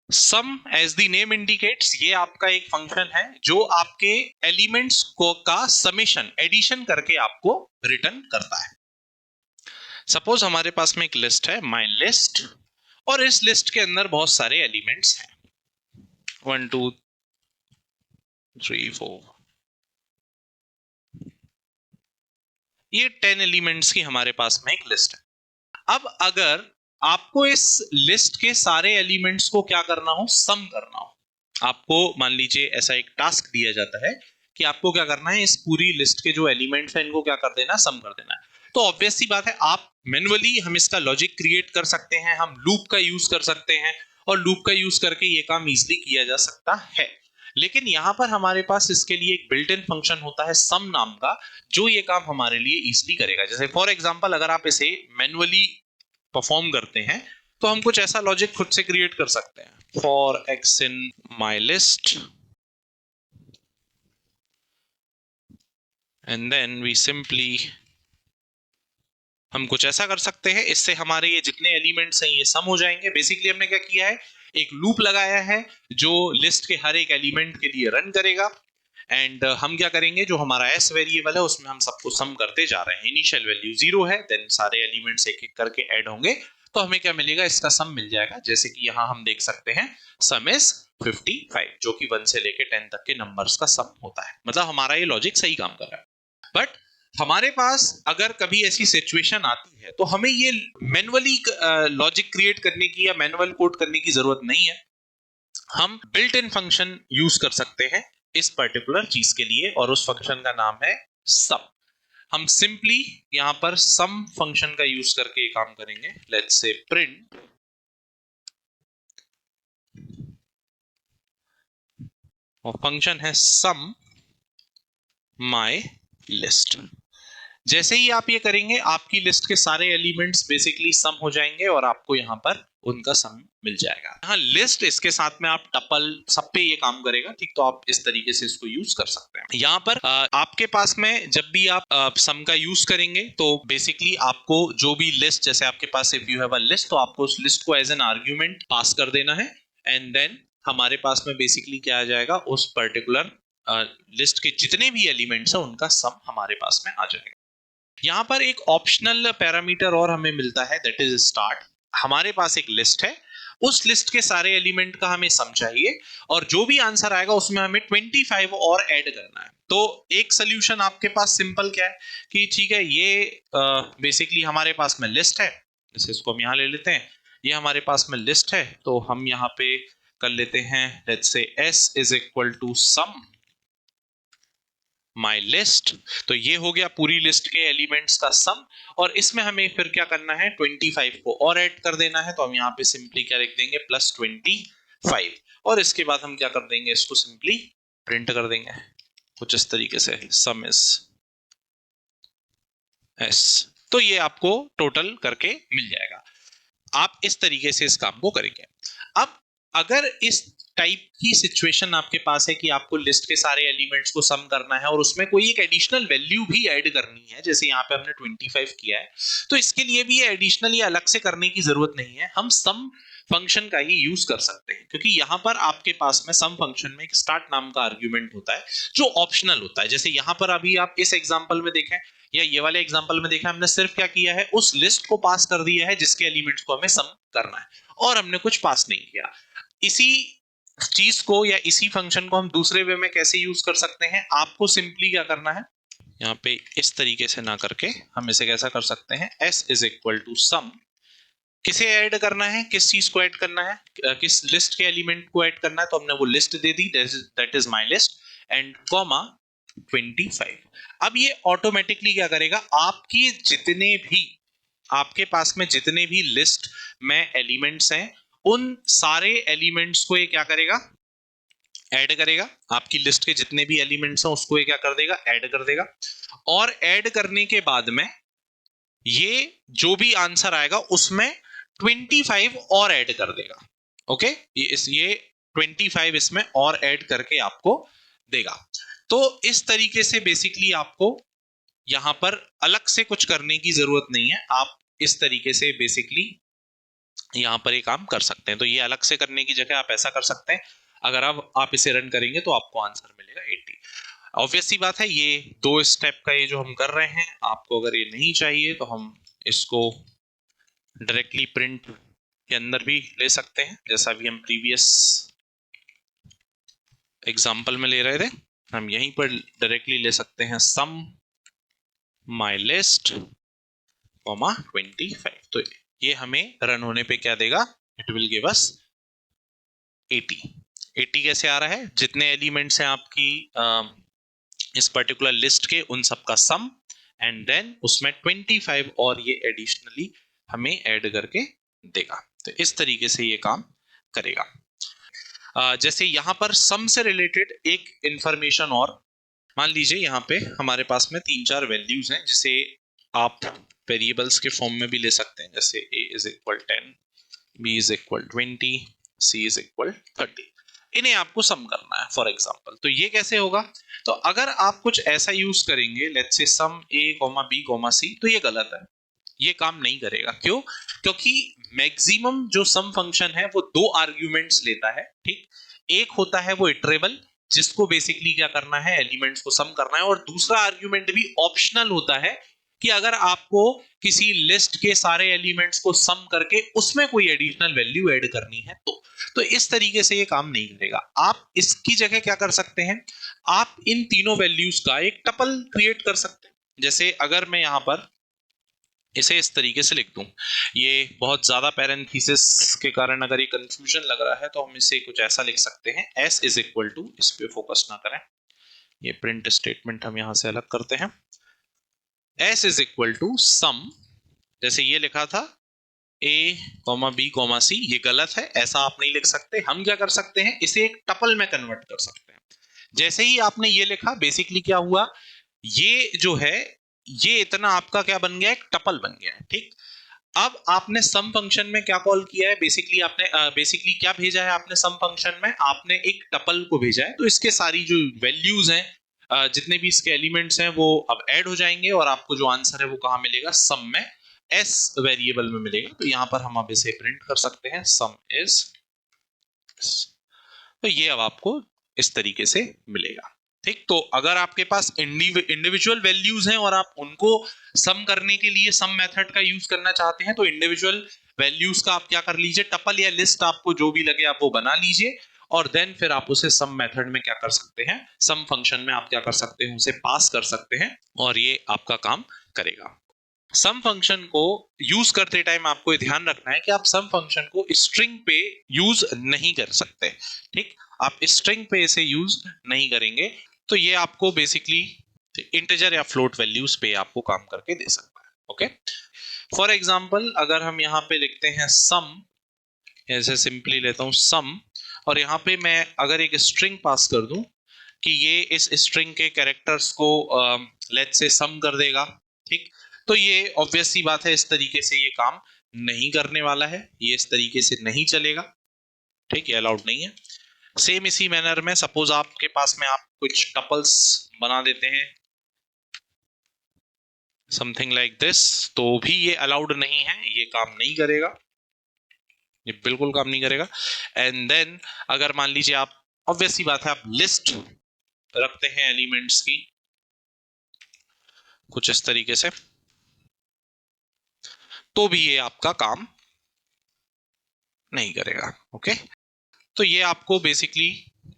Some as the name indicates, ये आपका एक फंक्शन है जो आपके एलिमेंट्स को का समेशन एडिशन करके आपको रिटर्न करता है। सपोज हमारे पास में एक लिस्ट है माई लिस्ट, और इस लिस्ट के अंदर बहुत सारे एलिमेंट्स हैं 1 2 3 4, ये 10 एलिमेंट्स की हमारे पास में एक लिस्ट है। अब अगर आपको इस लिस्ट के सारे एलिमेंट्स को क्या करना हो, सम करना हो, आपको मान लीजिए ऐसा एक टास्क दिया जाता है कि आपको क्या करना है, इस पूरी लिस्ट के जो एलिमेंट्स हैं इनको क्या कर देना, सम कर देना है। तो ऑब्वियस सी बात है, आप मैन्युअली हम इसका लॉजिक क्रिएट कर सकते हैं, हम लूप का यूज कर सकते हैं, और लूप का यूज करके ये काम इजीली किया जा सकता है। लेकिन यहां पर हमारे पास इसके लिए एक बिल्ट इन फंक्शन होता है सम नाम का, जो ये काम हमारे लिए इजीली करेगा। जैसे फॉर एग्जांपल अगर आप इसे मैन्युअली परफॉर्म करते हैं तो हम कुछ ऐसा लॉजिक खुद से क्रिएट कर सकते हैं, for X in my list and then we simply, हम कुछ ऐसा कर सकते हैं, इससे हमारे ये जितने एलिमेंट्स हैं ये सम हो जाएंगे। बेसिकली हमने क्या किया है, एक लूप लगाया है जो लिस्ट के हर एक एलिमेंट के लिए रन करेगा, एंड हम क्या करेंगे, जो हमारा एस वेरिएबल है उसमें हम सबको सम करते जा रहे हैं। इनिशियल वैल्यू 0 है, देन सारे एलिमेंट्स एक एक करके ऐड होंगे, तो हमें क्या मिलेगा, इसका सम मिल जाएगा। जैसे कि यहां हम देख सकते हैं सम इज 55, जो कि 1 से लेके 10 तक के नंबर्स का सम होता है। मतलब हमारा ये लॉजिक सही काम कर रहा है। बट हमारे पास अगर कभी ऐसी सिचुएशन आती है तो हमें ये मैन्युअली लॉजिक क्रिएट करने की या मैनुअल कोड करने की जरूरत नहीं है, हम बिल्ट इन फंक्शन यूज कर सकते हैं इस पर्टिकुलर चीज के लिए, और उस फंक्शन का नाम है सम। हम सिंपली यहां पर सम फंक्शन का यूज करके काम करेंगे। लेट्स से प्रिंट, और फंक्शन है सम माय लिस्ट। जैसे ही आप ये करेंगे आपकी लिस्ट के सारे एलिमेंट्स बेसिकली सम हो जाएंगे और आपको यहाँ पर उनका सम मिल जाएगा। यहाँ लिस्ट, इसके साथ में आप टपल, सब पे ये काम करेगा, ठीक। तो आप इस तरीके से इसको यूज कर सकते हैं। यहाँ पर आपके पास में जब भी आप सम का यूज करेंगे तो बेसिकली आपको जो भी लिस्ट, जैसे आपके पास if you have a list, तो आपको उस लिस्ट को एज एन आर्ग्यूमेंट पास कर देना है, एंड देन हमारे पास में बेसिकली क्या आ जाएगा, उस पर्टिकुलर लिस्ट के जितने भी एलिमेंट्स है उनका सम हमारे पास में आ जाएगा। यहां पर एक ऑप्शनल पैरामीटर और हमें मिलता है, दैट इज स्टार्ट। हमारे पास एक लिस्ट है, उस लिस्ट के सारे एलिमेंट का हमें सम चाहिए, और जो भी आंसर आएगा उसमें हमें 25 और ऐड करना है। तो एक सोल्यूशन आपके पास सिंपल क्या है कि ठीक है, ये बेसिकली हमारे पास में लिस्ट है, जैसे इसको हम यहां ले लेते हैं, ये हमारे पास में लिस्ट है, तो हम यहाँ पे कर लेते हैं, let's say s is equal to sum my list. तो ये हो गया पूरी लिस्ट के एलिमेंट्स का सम, और इसमें हमें फिर क्या करना है, 25 को और ऐड कर देना है। तो हम यहाँ पे सिंपली क्या लिख देंगे, +25, और इसके बाद हम क्या कर देंगे, इसको सिंपली प्रिंट कर देंगे कुछ इस तरीके से, सम इज एस। तो ये आपको टोटल करके मिल जाएगा। आप इस तरीके से इस काम को करेंगे। अब अगर इस टाइप की सिचुएशन आपके पास है कि आपको लिस्ट के सारे एलिमेंट्स को सम करना है और उसमें कोई एक एडिशनल वैल्यू भी ऐड करनी है, जैसे यहाँ पे हमने 25 किया है, तो इसके लिए भी ये एडिशनल या अलग से करने की जरूरत नहीं है, हम सम फंक्शन का ही यूज कर सकते हैं। क्योंकि यहां पर आपके पास में सम फंक्शन में एक स्टार्ट नाम का आर्ग्यूमेंट होता है जो ऑप्शनल होता है। जैसे यहां पर अभी आप इस एग्जांपल में देखें या ये वाले एग्जांपल में देखा, हमने सिर्फ क्या किया है, उस लिस्ट को पास कर दिया है जिसके एलिमेंट्स को हमें सम करना है, और हमने कुछ पास नहीं किया। इसी चीज को या इसी फंक्शन को हम दूसरे वे में कैसे यूज कर सकते हैं, आपको सिंपली क्या करना है, यहाँ पे इस तरीके से ना करके हम इसे कैसा कर सकते हैं, s इज इक्वल टू सम, किसे ऐड करना है, किस चीज को ऐड करना है, किस लिस्ट के एलिमेंट को ऐड करना है, तो हमने वो list they the, that is my list, and comma 25। अब ये ऑटोमेटिकली क्या करेगा, आपकी जितने भी आपके पास में जितने भी लिस्ट में एलिमेंट्स हैं उन सारे एलिमेंट्स को ये क्या करेगा, ऐड करेगा। आपकी लिस्ट के जितने भी एलिमेंट्स हैं उसको ये क्या कर देगा, ऐड कर देगा, और ऐड करने के बाद में ये जो भी आंसर आएगा उसमें 25 और ऐड कर देगा। ओके, ये 25 इसमें और ऐड करके आपको देगा। तो इस तरीके से बेसिकली आपको यहां पर अलग से कुछ करने की जरूरत नहीं है, आप इस तरीके से बेसिकली यहाँ पर ये काम कर सकते हैं। तो ये अलग से करने की जगह आप ऐसा कर सकते हैं, अगर आप इसे रन करेंगे तो आपको आंसर मिलेगा 80। ऑब्वियस सी बात है, ये 2 स्टेप का ये जो हम कर रहे हैं, आपको अगर ये नहीं चाहिए तो हम इसको डायरेक्टली प्रिंट के अंदर भी ले सकते हैं, जैसा भी हम प्रीवियस एग्जाम्पल में ले रहे थे। हम यहीं पर डायरेक्टली ले सकते हैं सम माई लिस्ट 25। तो ये हमें रन होने पे क्या देगा, इट विल गिव अस 80। 80 कैसे आ रहा है, जितने एलिमेंट्स हैं आपकी इस पर्टिकुलर लिस्ट के उन सब का सम, एंड देन उसमें 25 और ये एडिशनली हमें ऐड करके देगा। तो इस तरीके से ये काम करेगा। जैसे यहाँ पर सम से रिलेटेड एक इंफॉर्मेशन और, मान लीजिए यहाँ पे हमारे पास में 3-4 वैल्यूज हैं, जिसे आप वेरिएबल्स के फॉर्म में भी ले सकते हैं, जैसे a is equal 10, b is equal 20, c is equal 30। इन्हें आपको सम करना है फॉर एग्जांपल। तो ये कैसे होगा, तो अगर आप कुछ ऐसा यूज करेंगे, let's say some a, b, c, तो ये गलत है, ये काम नहीं करेगा। क्यों, क्योंकि मैक्सिमम जो सम फंक्शन है वो 2 आर्ग्यूमेंट्स लेता है। ठीक, एक होता है वो इटरेबल, जिसको बेसिकली क्या करना है, एलिमेंट्स को सम करना है, और दूसरा आर्ग्यूमेंट भी ऑप्शनल होता है कि अगर आपको किसी लिस्ट के सारे एलिमेंट्स को सम करके उसमें कोई एडिशनल वैल्यू ऐड करनी है तो इस तरीके से ये काम नहीं करेगा। आप इसकी जगह क्या कर सकते हैं, आप इन तीनों वैल्यूज का एक टपल क्रिएट कर सकते हैं। जैसे अगर मैं यहां पर इसे इस तरीके से लिख दूं, ये बहुत ज्यादा पैरेंथेसिस के कारण अगर ये कंफ्यूजन लग रहा है तो हम इसे कुछ ऐसा लिख सकते हैं, s इज इक्वल टू, इस पे फोकस ना करें, ये प्रिंट स्टेटमेंट हम यहां से अलग करते हैं, s इज इक्वल टू सम, जैसे ये लिखा था a, b, c, ये गलत है, ऐसा आप नहीं लिख सकते। हम क्या कर सकते हैं, इसे एक टपल में कन्वर्ट कर सकते हैं। जैसे ही आपने ये लिखा, बेसिकली क्या हुआ, ये जो है ये इतना आपका क्या बन गया, एक टपल बन गया है। ठीक, अब आपने सम फंक्शन में क्या कॉल किया है, बेसिकली आपने बेसिकली क्या भेजा है, आपने सम फंक्शन में आपने एक टपल को भेजा है। तो इसके सारी जो वैल्यूज हैं, जितने भी इसके एलिमेंट्स हैं, वो अब ऐड हो जाएंगे और आपको जो आंसर है वो कहां मिलेगा, सम में, s वेरिएबल में मिलेगा। तो यहां पर हम अब इसे प्रिंट कर सकते हैं, सम इज, तो ये अब आपको इस तरीके से मिलेगा। ठीक, तो अगर आपके पास इंडिविजुअल वैल्यूज हैं और आप उनको सम करने के लिए सम मेथड का यूज करना चाहते हैं, तो इंडिविजुअल वैल्यूज का आप क्या कर लीजिए, टपल या लिस्ट आपको जो भी लगे आप वो बना लीजिए, और देन फिर आप उसे सम मेथड में क्या कर सकते हैं, सम फंक्शन में आप क्या कर सकते हैं, उसे पास कर सकते हैं और ये आपका काम करेगा। सम फंक्शन को यूज करते टाइम आपको ये ध्यान रखना है कि आप सम फंक्शन को स्ट्रिंग पे यूज नहीं कर सकते। ठीक, आप स्ट्रिंग पे इसे यूज नहीं करेंगे, तो ये आपको बेसिकली इंटीजर या फ्लोट वैल्यूज पे आपको काम करके दे सकता है। ओके, फॉर एग्जांपल अगर हम यहाँ पे लिखते हैं सम, ऐसे सिंपली लेता हूं सम, और यहाँ पे मैं अगर एक स्ट्रिंग पास कर दूं कि ये इस स्ट्रिंग के कैरेक्टर्स को लेट्स से सम कर देगा। ठीक, तो ये ऑब्वियस सी बात है, इस तरीके से ये काम नहीं करने वाला है, ये इस तरीके से नहीं चलेगा। ठीक, ये अलाउड नहीं है। सेम इसी मैनर में सपोज आपके पास में आप कुछ टपल्स बना देते हैं, समथिंग लाइक दिस, तो भी ये अलाउड नहीं है, ये काम नहीं करेगा, ये बिल्कुल काम नहीं करेगा। एंड देन अगर मान लीजिए आप, ऑब्वियस सी बात है, आप लिस्ट रखते हैं एलिमेंट्स की कुछ इस तरीके से, तो भी ये आपका काम नहीं करेगा। ओके, तो ये आपको बेसिकली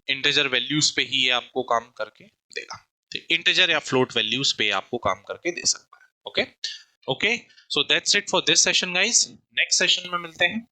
इंटीजर वैल्यूज पे ही ये आपको काम करके देगा। इंटीजर या फ्लोट वैल्यूज पे आपको काम करके दे सकता है। Okay, okay, so that's it for this session guys. Next session में मिलते हैं।